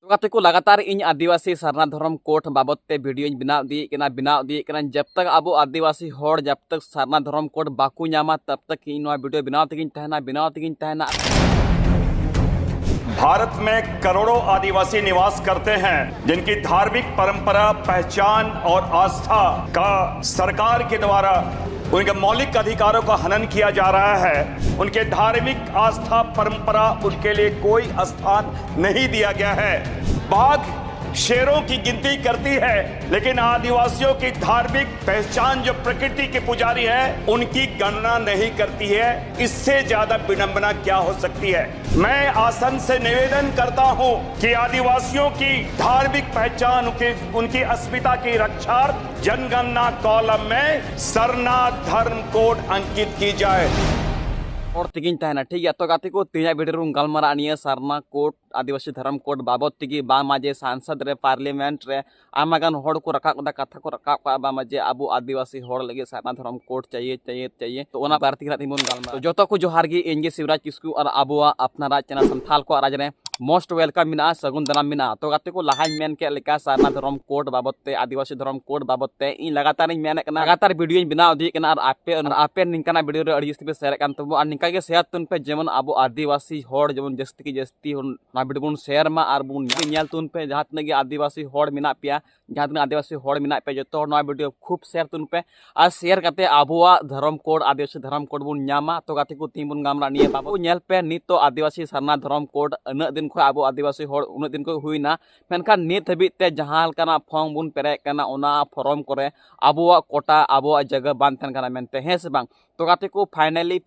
तो को लगातार इन आदिवासी सरना धर्म कोड बाबते वीडियो बनाव दी जब तक अब आदिवासी होड़ जब तक सरना धर्म कोड बाकू नामा तब तक इन वीडियो बनाव तहना। भारत में करोड़ों आदिवासी निवास करते हैं जिनकी धार्मिक परंपरा, पहचान और आस्था का सरकार के द्वारा उनके मौलिक अधिकारों का हनन किया जा रहा है। उनके धार्मिक आस्था परंपरा उनके लिए कोई स्थान नहीं दिया गया है। बाघ शेरों की गिनती करती है, लेकिन आदिवासियों की धार्मिक पहचान जो प्रकृति के पुजारी है उनकी गणना नहीं करती है। इससे ज्यादा विडंबना क्या हो सकती है। मैं आसन से निवेदन करता हूं कि आदिवासियों की धार्मिक पहचान उनकी अस्मिता की रक्षार्थ जनगणना कॉलम में सरना धर्म कोड अंकित की जाए और तिगिन तहना। ठीक है, तो गाते को तीन वीडियो गलमारा निये सरना कोड आदिवासी धर्म कोड बाबत तिगी बा माजे सांसद रे पार्लियामेंट रे आमागान होड़ को रखा कथा को रखा बा माजे अब आदिवासी होड़ लगे सरना धर्म कोड चाहिए तो ओना भारती तिमुन गलमारा तो जोतो को जोहार गी इंगे शिवराज किस्कू और आबुआ अपना राज चैनल संथाल को राज रे मोस्ट वेलकम मिना सगुन दाराम मिना। तो गाते को लहाई मेन के लेका सरना धर्म कोड बाबते आदिवासी धर्म कोड बाबते इन लगातार मेन लगातार वीडियो बनाव दी और आपे निंकाना वीडियो रे अड़ी जस्ती पे शेयर कान तबो और निंका के शेयर तुन पे जेमन अब आदिवासी होड़ जेमन जस्ती की जस्ती वीडियो बुन शेयर मा और बुन नेल तुन पे जहां तने आदिवासी होड़ मिना पिया जहां तने आदिवासी होड़ मिना पे जो वीडियो खूब शेयर तुन पे और शेयर करते आबुआ धर्म कोड आदिवासी धर्म कोड बुन नामा। तो गाते को तीन बुन गामरा निये बाबू नेल पे नित तो आदिवासी सरना धर्म कोड अन दिन को अब आदिवासी होड़ उन दिन को हुईना मेनखान नित हबी ते जहां लकाना फॉर्म बुन पेरे कना ओना फॉर्म करे आबुआ कोटा आबुआ जगह बान तन कना मेनते है से बांग। तो गाते को फाइनली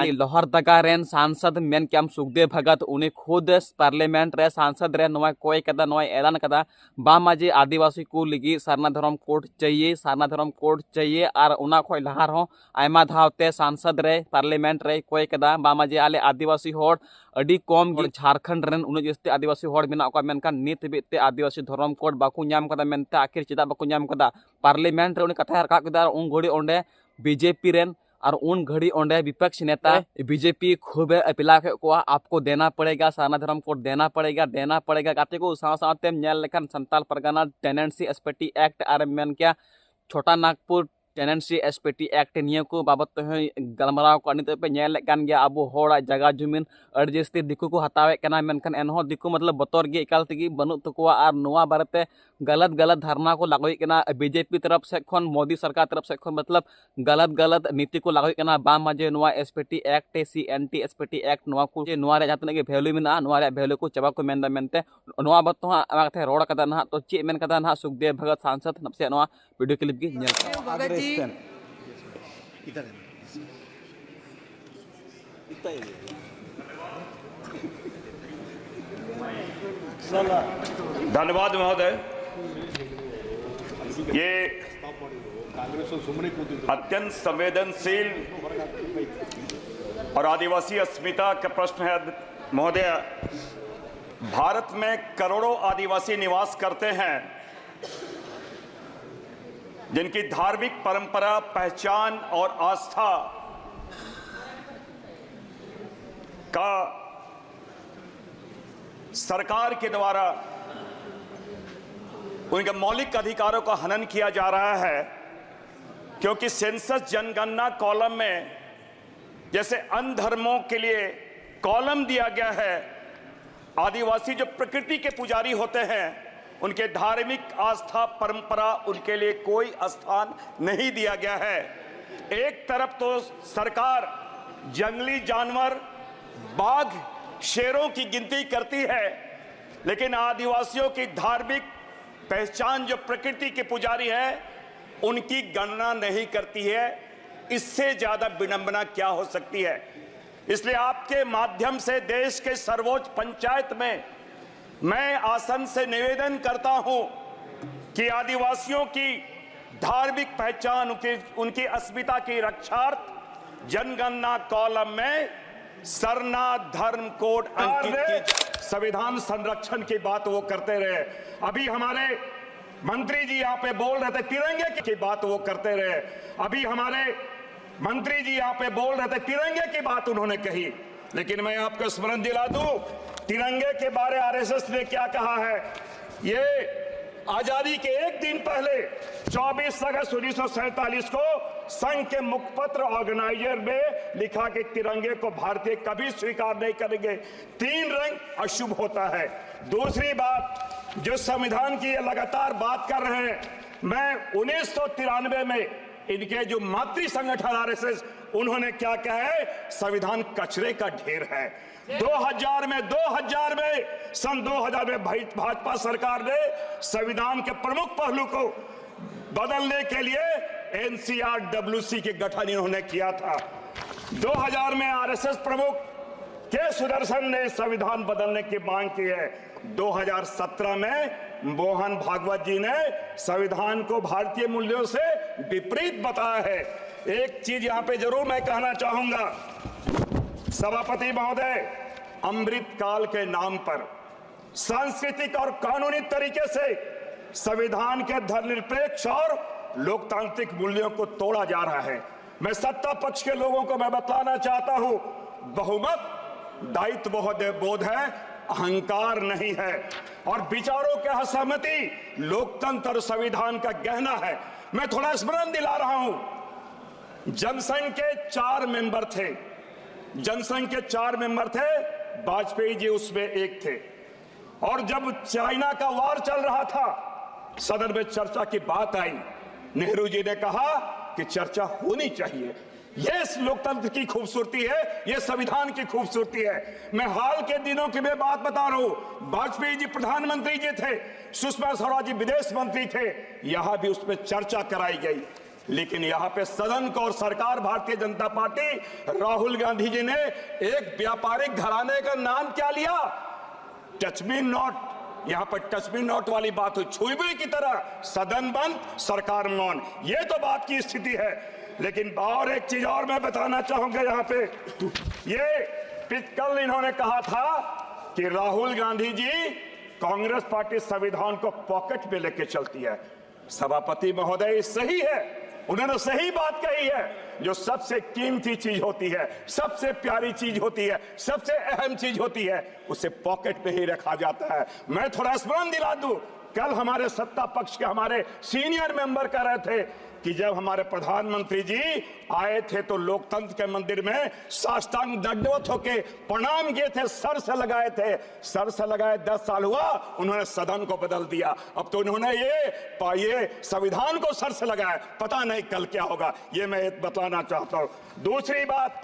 लोहरदगा रेन सांसद मेन क्याम सुखदेव भगत उन्हें खुद पार्लियामेंट रे सांसद रे नोय कोई कदा नोय ऐलान कदा बा माजे आदिवासी को लगी सरना धर्म कोड चाहिए और उना खोय लहार हो आयमा धावते सांसद रे पार्लियामेंट रे कोई कदा बा माजे आले आदिवासी होड़ अडी कम झारखंड रेन उन जस्ते आदिवासी होड़ मेना को मेनका नित बिते आदिवासी धर्म कोड बाकू नाम कदा मेनते आखिर चिदा बाकू नाम कदा पार्लियामेंट रे उन कथा रखा कदा उन घड़ी ओंडे बीजेपी रेन और उन घड़ी ओंडे विपक्ष नेता बीजेपी खूब अपिला को आपको देना पड़ेगा सरना धर्म कोड देना पड़ेगा गाते को साथ नेल लेखन Santhal Pargana tenancy SPT act और मेन क्या Chota Nagpur tenancy SPT act निये को बाबत गलमाराव को नित पे नेल कान गया अब होड़ा जगह जमीन अड़ जस्ती दिकु को हतावे कना मेनखान एनहो दिकु मतलब बतर गे एकाल तगी बनु तकुआ और नोआ बारते गलत धारणा को लागोई कना बीजेपी तरफ से खन मोदी सरकार तरफ से खन मतलब गलत नीति को लागोई कना बा माजे नोआ SPT act CNT SPT act नोआ को जे नोआ रे जातने के वैल्यू मिना नोआ रे वैल्यू को चबा को मेनदा मेनते नोआ बत तो आथे रोड कदा ना तो चे मेन कदा ना सुखदेव भगत सांसद नपसे नोआ वीडियो क्लिप गी नेल धन्यवाद महोदय। ये अत्यंत संवेदनशील और आदिवासी अस्मिता का प्रश्न है महोदय। भारत में करोड़ों आदिवासी निवास करते हैं जिनकी धार्मिक परंपरा, पहचान और आस्था का सरकार के द्वारा उनके मौलिक अधिकारों का हनन किया जा रहा है। क्योंकि सेंसस जनगणना कॉलम में जैसे अन्य धर्मों के लिए कॉलम दिया गया है, आदिवासी जो प्रकृति के पुजारी होते हैं उनके धार्मिक आस्था परंपरा उनके लिए कोई स्थान नहीं दिया गया है। एक तरफ तो सरकार जंगली जानवर बाघ शेरों की गिनती करती है, लेकिन आदिवासियों की धार्मिक पहचान जो प्रकृति के पुजारी है उनकी गणना नहीं करती है। इससे ज्यादा विडंबना क्या हो सकती है। इसलिए आपके माध्यम से देश के सर्वोच्च पंचायत में मैं आसन से निवेदन करता हूं कि आदिवासियों की धार्मिक पहचान उनकी अस्मिता की रक्षार्थ जनगणना कॉलम में सरना धर्म कोड अंकित की संविधान संरक्षण की बात वो करते रहे। अभी हमारे मंत्री जी यहाँ पे बोल रहे थे तिरंगे की बात वो करते रहे। अभी हमारे मंत्री जी यहाँ पे बोल रहे थे तिरंगे की बात उन्होंने कही, लेकिन मैं आपको स्मरण दिला दूं तिरंगे के बारे आरएसएस ने क्या कहा है? ये आजादी के एक दिन पहले 24 अगस्त 1947 को संघ के मुखपत्र ऑर्गेनाइजर में लिखा कि तिरंगे को भारतीय कभी स्वीकार नहीं करेंगे, 3 रंग अशुभ होता है। दूसरी बात, जो संविधान की ये लगातार बात कर रहे हैं, मैं 1993 में इनके जो मातृ संगठन आरएसएस, उन्होंने क्या कहा है? संविधान कचरे का ढेर है। 2000 में सन 2000 में भाजपा सरकार ने संविधान के प्रमुख पहलू को बदलने के लिए एनसीआरडब्ल्यूसी के गठन इन्होंने किया था। 2000 में आरएसएस प्रमुख के सुदर्शन ने संविधान बदलने की मांग की है। 2017 में मोहन भागवत जी ने संविधान को भारतीय मूल्यों से विपरीत बताया है। एक चीज यहां पे जरूर मैं कहना चाहूंगा, सभापति महोदय, अमृत काल के नाम पर सांस्कृतिक और कानूनी तरीके से संविधान के धर्मनिरपेक्ष और लोकतांत्रिक मूल्यों को तोड़ा जा रहा है। मैं सत्ता पक्ष के लोगों को मैं बतलाना चाहता हूं, बहुमत दायित्व बोध है, अहंकार नहीं है, और विचारों के असहमति लोकतंत्र और संविधान का गहना है। मैं थोड़ा स्मरण दिला रहा हूं, जनसंघ के 4 मेंबर थे, वाजपेयी जी उसमें एक थे, और जब चाइना का वार चल रहा था, सदन में चर्चा की बात आई, नेहरू जी ने कहा कि चर्चा होनी चाहिए। ये लोकतंत्र की खूबसूरती है, ये संविधान की खूबसूरती है। मैं हाल के दिनों की मैं बात बता रहा हूं, वाजपेयी जी प्रधानमंत्री जी थे, सुषमा स्वराज जी विदेश मंत्री थे, यहां भी उसमें चर्चा कराई गई, लेकिन यहां पे सदन को और सरकार भारतीय जनता पार्टी, राहुल गांधी जी ने एक व्यापारिक घराने का नाम क्या लिया? Touch me not. यहां पर टच मी नॉट वाली बात हुई, छुईबुई की तरह, सदन बंद, सरकार मौन। ये तो बात की स्थिति है। लेकिन और एक चीज और मैं बताना चाहूंगा यहां पे, ये कल इन्होंने कहा था कि राहुल गांधी जी, कांग्रेस पार्टी संविधान को पॉकेट में लेके चलती है। सभापति महोदय, सही है, उन्होंने सही बात कही है। जो सबसे कीमती चीज होती है, सबसे प्यारी चीज होती है, सबसे अहम चीज होती है, उसे पॉकेट में ही रखा जाता है। मैं थोड़ा स्मरण दिला दूं, कल हमारे सत्ता पक्ष के हमारे सीनियर मेंबर कह रहे थे कि जब हमारे प्रधानमंत्री जी आए थे तो लोकतंत्र के मंदिर में साष्टांग दंडवत होके प्रणाम किए थे, सर से लगाए थे। सर से लगाए 10 साल हुआ, उन्होंने सदन को बदल दिया। अब तो उन्होंने ये संविधान को सर से लगाया, पता नहीं कल क्या होगा। ये मैं बतलाना चाहता हूं। दूसरी बात,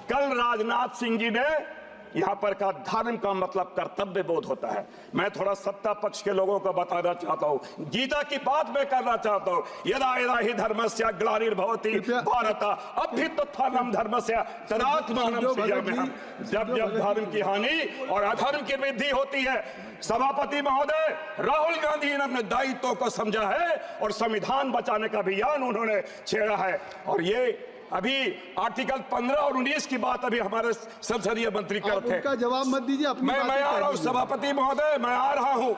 कल राजनाथ सिंह जी ने यहां पर कहा धर्म का मतलब कर्तव्य बोध होता है। मैं थोड़ा सत्ता पक्ष के लोगों को बताना चाहता हूं, गीता की बात मैं करना चाहता हूं, यदा यदा हि धर्मस्य ग्लानिर्भवति भारत अभ्युत्थानम धर्मस्य तदात्मानं सृजाम्यहम्। जब धर्म की हानि और अधर्म की वृद्धि होती है, सभापति महोदय, राहुल गांधी ने अपने दायित्व को समझा है और संविधान बचाने का अभियान उन्होंने छेड़ा है। और ये अभी आर्टिकल 15 और 19 की बात अभी हमारे संसदीय मंत्री करते हैं। उनका जवाब मत दीजिए, मैं आ रहा हूं सभापति महोदय, मैं आ रहा हूं।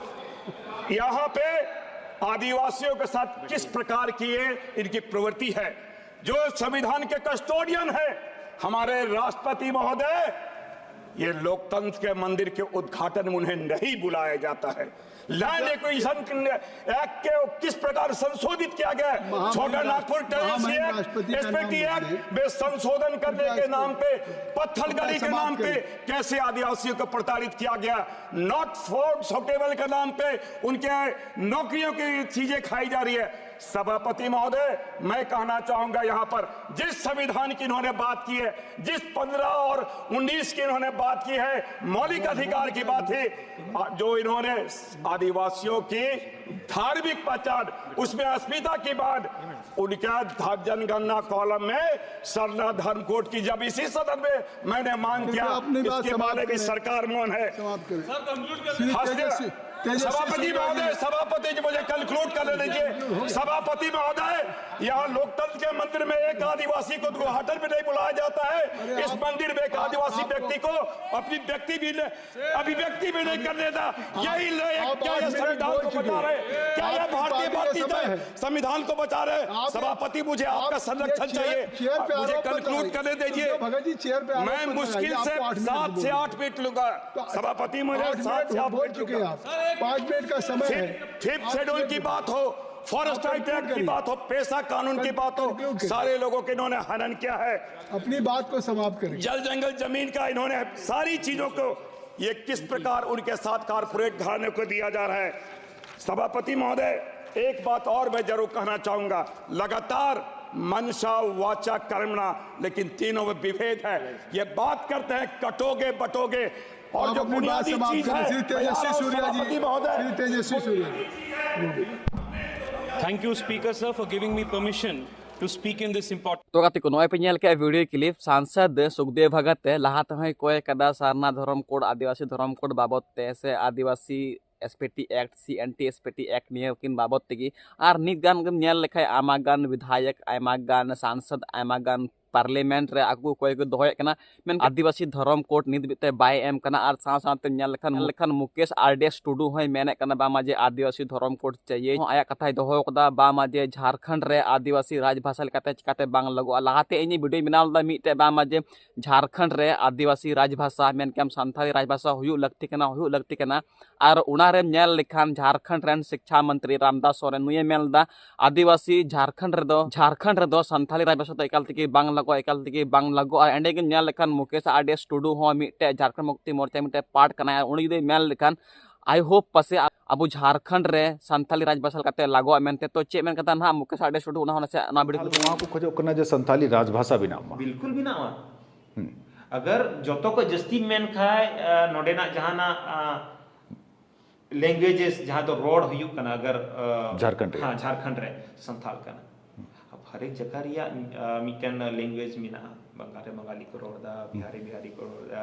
यहां पे आदिवासियों के साथ किस प्रकार की इनकी प्रवृत्ति है। जो संविधान के कस्टोडियन है हमारे राष्ट्रपति महोदय, ये लोकतंत्र के मंदिर के उद्घाटन में उन्हें नहीं बुलाया जाता है। लैंड एक्विजिशन एक्ट के किस प्रकार संशोधित किया गया, छोटा नागपुर टेरेंसी एक्ट में संशोधन करने के नाम पे, पत्थर गली के नाम पे कैसे आदिवासियों को प्रताड़ित किया गया, नॉट फॉर सुटेबल के नाम पे उनके नौकरियों की चीजें खाई जा रही है। सभापति महोदय, मैं कहना चाहूंगा यहां पर जिस संविधान की इन्होंने बात की है, जिस 15 और 19 की इन्होंने बात की है, मौलिक अधिकार की बात है, जो इन्होंने आदिवासियों की धार्मिक पहचान, उसमें अस्मिता की बात, उनका जनगणना कॉलम में सरना धर्म कोड की जब इसी सदन में मैंने मांग किया, इसके बारे में सरकार मौन है। सभापति महोदय, सभापति जी मुझे कंक्लूड करने दीजिए। सभापति महोदय, यहाँ लोकतंत्र के मंदिर में एक आदिवासी को उद्घाटन में नहीं बुलाया जाता है। इस मंदिर में एक आदिवासी व्यक्ति को अपनी अभिव्यक्ति भी नहीं करने देता। यही क्या यह संविधान को बचा रहे? क्या यह भारतीय संविधान को बचा रहे? सभापति, मुझे आपका संरक्षण चाहिए। मुझे कंक्लूड करने दीजिए। मैं मुश्किल से 7 से 8 मिनट लूंगा। सभापति, मुझे 7 से 8 मिनट लूंगा। 5 मिनट का समय है। फिफ्थ शेड्यूल की बात हो, फॉरेस्ट एक्ट की बात हो, पेशा कानून की बात हो, सारे लोगों के इन्होंने हनन किया है। अपनी बात को समाप्त करें। जल जंगल जमीन का इन्होंने सारी चीजों को, ये किस प्रकार उनके साथ कारपोरेट घराने को दिया जा रहा है। सभापति महोदय, एक बात और मैं जरूर कहना चाहूंगा। लगातार मनसा वाचा कर्मणा, लेकिन तीनों में विभेद है। ये बात करते हैं कटोगे बटोगे, और जो बुनियादी चीज है। तेजस्वी सूर्या जी, महोदय, तेजस्वी सूर्या जी। Thank you, Speaker, sir, for giving me permission to speak in this important. तो गाती को नोए पे नेल के वीडियो क्लिप सांसद सुखदेव भगत लाहात हय कोय कदा सारना धर्म कोड आदिवासी धर्म कोड बाबत ते से आदिवासी SPT act CNT SPT act निये किन बाबत तेगी आर नित गान गम नेल लेखाय आमा गान विधायक आमा गान सांसद आमा गान पार्लियामेंट रे आगु कोय को दोहय कना मेन आदिवासी धर्म कोड नित बिते बाय एम कना आर साव सावते नेल लेखन मुकेश RDS टुडू हय मेने कना बा माजे आदिवासी धर्म कोड चाहिए आया कथाय दोहो कदा बा माजे झारखंड रे आदिवासी राजभाषा लेकाते चिकाते बांग लगो लाहाते इनी वीडियो बनाल दा मिते बा माजे झारखंड रे आदिवासी राजभाषा मेन केम संथाली राजभाषा हुयु लगती कना आर उना रे नेल लेखान झारखंड रेन शिक्षा मंत्री रामदास सोरेन नुये मेलदा आदिवासी झारखंड रे दो संथाली राजभाषा तो एकाल तकी बांग लगो और एंडे के नेल लेखान मुकेश RDS टुडू हो मिटे झारखंड मुक्ति मोर्चा मिटे पार्ट कना उनी दे मेल लेखान आई होप पसे अब झारखंड रे संथाली राजभाषा काते लागो मेनते तो चे मेन कता ना मुकेश RDS टुडू उना से ना बिड वहां को खोजो कना जे संथाली राजभाषा बिना बिल्कुल बिना अगर जतो को जस्ती मेन खाय नोडेना जहाना लैंग्वेजेस जहां तो रोड हुयु कना अगर झारखंड रे संथाल कना अब हर एक जगह रिया मिटन लैंग्वेज मिना बंगाली को रोड दा बिहारी को रोड दा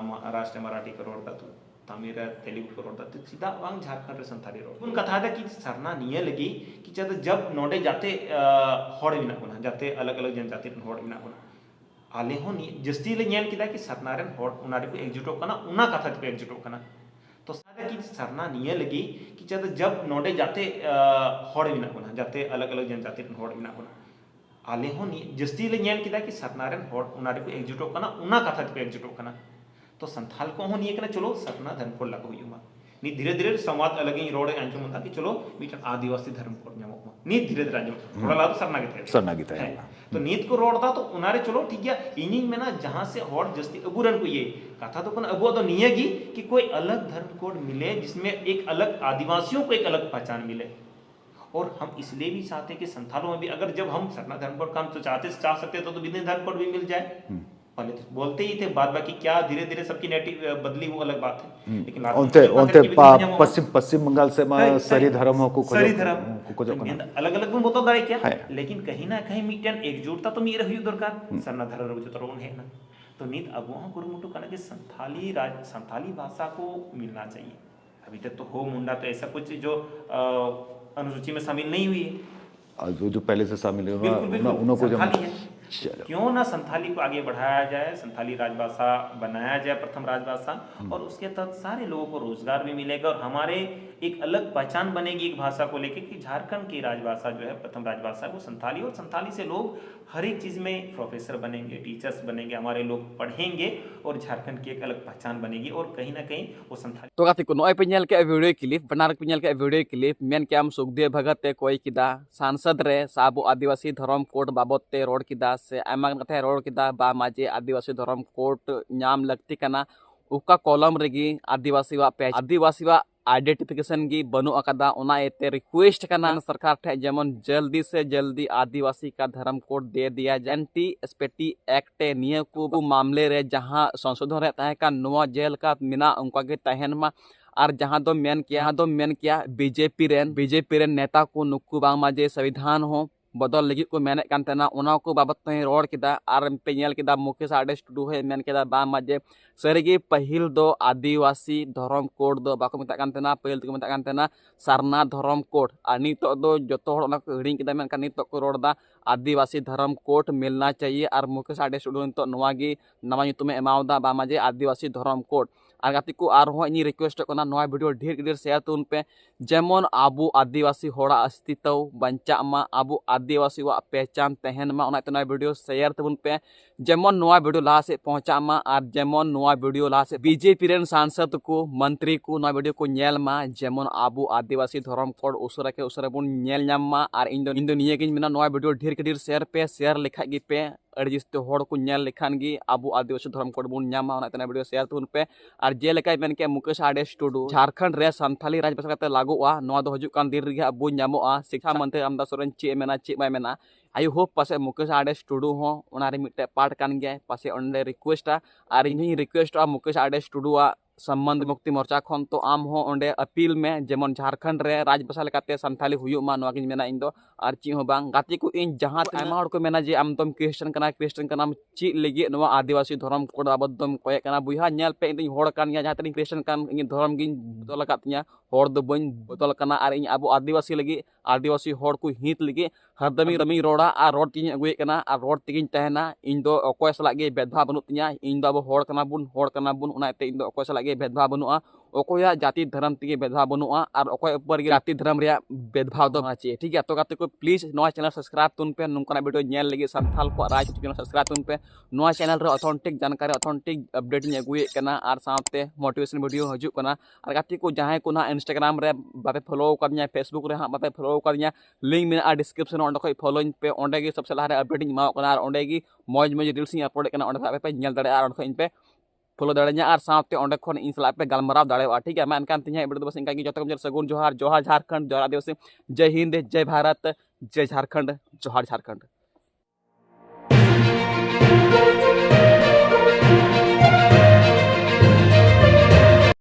महाराष्ट्र मराठी को रोड दा तो तमिल तेलुगु को रोड दा तो सीधा वांग झारखंड रे संथाली रोड उन कथा दा कि सरना निये लगी कि जब नोडे जाते होड़ बिना कोना जाते अलग-अलग जनजाति रन होड़ बिना कोना आले हो नी जस्ती ले नेल किदा कि सरनारेन होड़ उनारे को एकजुटो कना उना कथा पे एकजुटो कना तो सादा की सरना निये लगी कि जब नोडे जाते होड़ बिना कोना जाते अलग-अलग जनजाति रन होड़ बिना कोना आले हो नी जस्ती ले नेल किदा कि सरनारेन होड़ उनारे को एकजुटो कना उना कथा पे एकजुटो कना तो संथाल को हो निये कना चलो सरना धर्म कोड लागो हुयुमा नी धीरे-धीरे संवाद अलग ही रोड अंजुम होता कि चलो मिटन आदिवासी धर्म कोड न्यामो नी धीरे-धीरे अंजुम थोड़ा ला तो सरना गिते तो नीत को रोड था तो उनारे चलो ठीक है इनी में ना जहां से होड़ जस्ती अबुरन को ये कथा तो कन अबुआ तो नियेगी कि कोई अलग धर्म कोड मिले जिसमें एक अलग आदिवासियों को एक अलग पहचान मिले और हम इसलिए भी चाहते हैं कि संथालों में भी अगर जब हम सरना धर्म कोड काम तो चाह सकते तो विभिन्न धर्म कोड भी मिल जाए पहले तो बोलते ही थे बाद बाकी क्या धीरे-धीरे सबकी नेटिव बदली वो अलग बात है लेकिन ओंते पश्चिम बंगाल से सरी धर्म हो को अलग-अलग बोतो दाई क्या लेकिन कहीं ना कहीं मिटन एकजुटता तो मेरे हुई दरकार सरना धर्म रो तो रोन है ना तो नीत अब वहां गुरुमुटु कना कि संथाली भाषा को मिलना चाहिए अभी तक तो हो मुंडा तो ऐसा कुछ जो अनुसूची में शामिल नहीं हुई है जो पहले से शामिल है उनको क्यों ना संथाली को आगे बढ़ाया जाए संथाली राजभाषा बनाया जाए प्रथम राजभाषा और उसके तहत सारे लोगों को रोजगार भी मिलेगा और हमारे एक अलग पहचान बनेगी एक भाषा को लेकर कि झारखंड की राजभाषा जो है प्रथम राजभाषा वो संथाली और संथाली से लोग हर एक चीज में प्रोफेसर बनेंगे टीचर्स बनेंगे हमारे लोग पढ़ेंगे और झारखंड की एक अलग पहचान बनेगी और कहीं ना कहीं वो संथाली तो गाती को नोए पे नेल के वीडियो क्लिप बनारक पे नेल के वीडियो क्लिप मेन के हम सुखदेव भगत ते कोई किदा सांसद रे साबो आदिवासी धर्म कोड बाबत ते रोड किदा से आमा कथा रोड किदा बा माजे आदिवासी धर्म कोड नाम लगती कना उका कॉलम रेगी आदिवासी वा आइडेंटिफिकेशन की बनु अकदा उना एते रिक्वेस्ट करना सरकार ठे जेमन जल्दी से जल्दी आदिवासी का धर्म कोड दे दिया जाए एंटी एसपीटी एक्ट निये को मामले रे जहां संशोधन रहता है का नवा जेल का मिना उनका के तहन मा और जहां दो मेन किया बीजेपी रेन नेता को नुक्कू बांग माजे संविधान हो बदल लगी को मेने कान तेना उना को बाबत ते रोड किदा आर पे नेल किदा मुकेश आडे स्टूडियो है मेन किदा बा माजे सरीगी पहिल दो आदिवासी धर्म कोड दो बाको मेता कान तेना पहिल तो मेता कान तेना सारना धर्म कोड आ नितो दो जतो हड़ ओना को हिडिंग किदा मेन कान नितो को रोडदा आदिवासी धर्म कोड मिलना चाहिए और मुकेश आडे स्टूडियो नितो नवागी नवा nyutume एमावदा बा माजे आदिवासी धर्म कोड और गाती को आर हो इन रिक्वेस्ट करना नवा वीडियो ढेर ढेर शेयर तुन पे जेमन आबू आदिवासी होड़ा अस्तित्व बंचा मा आबू आदिवासी वा पहचान तहन मा ओना नवा वीडियो शेयर तबुन पे जेमन नवा वीडियो लहा से पहुंचा मा और जेमन नवा वीडियो लहा से बीजेपी रेन सांसद को मंत्री को नवा वीडियो को नेल मा जेमन आबू आदिवासी धर्म कोड उसरा के उसरा बुन नेल नाम मा और इन दो निये गिन मिना नवा वीडियो ढेर ढेर शेयर पे शेयर लिखा गी पे अड़जिस्ते होड़ को नेल लिखान गी आबू आदिवासी धर्म कोड बुन नामा ओना तना वीडियो शेयर तुन पे और जे लेका मेन के मुकेश आडे स्टूडियो झारखंड रे संथाली राज भाषा ते लागोआ नवा दो हजू कान दिन रे अबु नामोआ शिक्षा मंत्री रामदास सोरेन चे मेना चे बाय मेना आई होप पासे मुकेश आडे स्टूडियो हो ओना रे मिटे पार्ट कान गया पासे ओंडे रिक्वेस्ट और in request Mukesh Ade studio संबंध मुक्ति मोर्चा खन तो आम हो ओंडे अपील में जेमन झारखंड रे राज भाषा लेकाते संथाली हुयो मा नवा गिन मेना इन दो और ची हो बांग गाती को इन जहां आयमा हड़ को मेना जे आम तुम क्रिश्चियन कना ची लगी नवा आदिवासी धर्म कोड बाबदम कोय कना बुहा नेल पे इन होड़ कान या जहां तनी क्रिश्चियन कान इन धर्म गिन बदल कातnya होड़ दो बन बदल कना और इन आबो आदिवासी लगी आदिवासी होड़ को हित लगी हरदमी रमी रोड़ा और रोड तीन अगुए कना और रोड तीन तहना इन दो अकोय सलाग गे भेदभाव बनुत तिया इन दो होड़ कना बुन उनाते इन दो अकोय सलाग गे भेदभाव बनुआ अकोया जाति धर्म तीगे भेदभाव बनुआ और अकोय ऊपर गे जाति धर्म रे भेदभाव दो चाहिए ठीक है तो गाते को प्लीज नवा चैनल सब्सक्राइब तुन पे नुकना वीडियो नेल लगी संथाल को राज चैनल सब्सक्राइब तुन पे नवा चैनल रे ऑथेंटिक जानकारी ऑथेंटिक अपडेट नि अगुए कना और साथे मोटिवेशन वीडियो हजू कना और गाते को जहां को ना इंस्टाग्राम रे बापे फॉलो करनिया फेसबुक रे हां बापे फॉलो करनिया लिंक में डिस्क्रिप्शन ओंडे को फॉलो पे ओंडे गे सबसे लहारे अपडेट नि माओ कना और ओंडे गी मौज मौज रील्स नि अपलोड कना ओंडे बापे नेल दाड़े और ओंडे इन पे फॉलो दाड़े냐 और साथे ओंडे खन इन सला पे गलमराव दाड़ेवा ठीक है मैं अनकान तिnya वीडियो बस इनका की जतो कम सगुन जोहार जोहार झारखंड जोहार आदिवासी जय हिंद जय भारत जय झारखंड जोहार झारखंड।